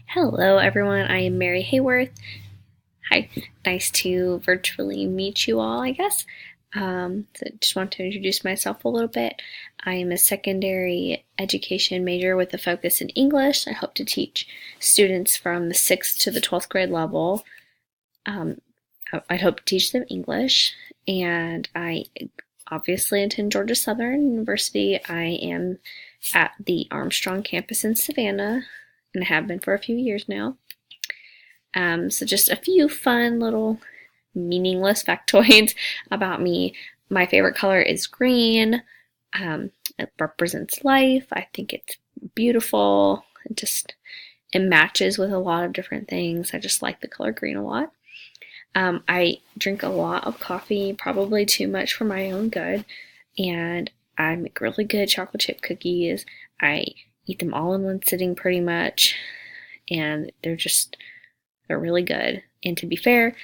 Hello, everyone. I am Mary Hayworth. Hi, nice to virtually meet you all, I guess. So just want to introduce myself a little bit. I am a secondary education major with a focus in English. I hope to teach students from the 6th to the 12th grade level. I hope to teach them English, and I obviously attend Georgia Southern University. I am at the Armstrong campus in Savannah, and I have been for a few years now. So just a few fun little meaningless factoids about me. My favorite color is green. It represents life. I think it's beautiful. It matches with a lot of different things. I just like the color green a lot. I drink a lot of coffee, probably too much for my own good, and I make really good chocolate chip cookies. I eat them all in one sitting pretty much, and they're really good. And to be fair,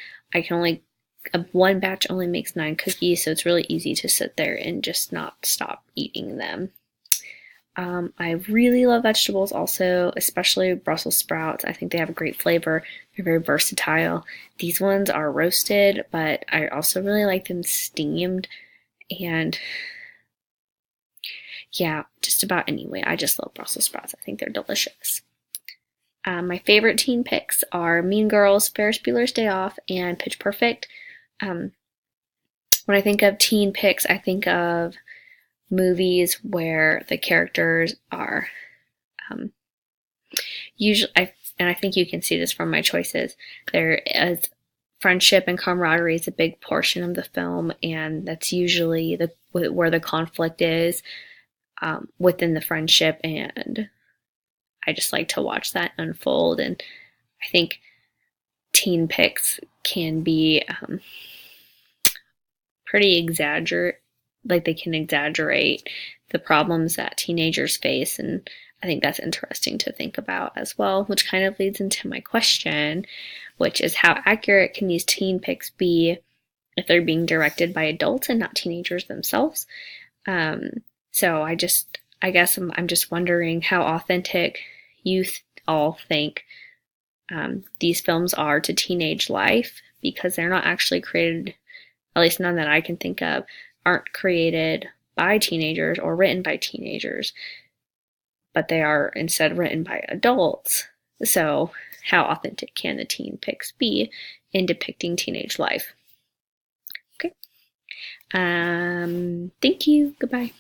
one batch only makes 9 cookies, so it's really easy to sit there and just not stop eating them. I really love vegetables also, especially Brussels sprouts. I think they have a great flavor. They're very versatile. These ones are roasted, but I also really like them steamed. And yeah, just about anyway, I just love Brussels sprouts. I think they're delicious. My favorite teen picks are Mean Girls, Ferris Bueller's Day Off, and Pitch Perfect. When I think of teen picks, I think of movies where the characters are usually, and I think you can see this from my choices, there is friendship and camaraderie is a big portion of the film, and that's usually where the conflict is within the friendship, and I just like to watch that unfold. And I think teen pics can be pretty exaggerate, like they can exaggerate the problems that teenagers face, and I think that's interesting to think about as well, which kind of leads into my question, which is how accurate can these teen pics be if they're being directed by adults and not teenagers themselves? So I guess I'm just wondering how authentic you all think these films are to teenage life, because they're not actually created, at least none that I can think of, aren't created by teenagers or written by teenagers, but they are instead written by adults. So how authentic can the teen pics be in depicting teenage life? Okay. Thank you. Goodbye.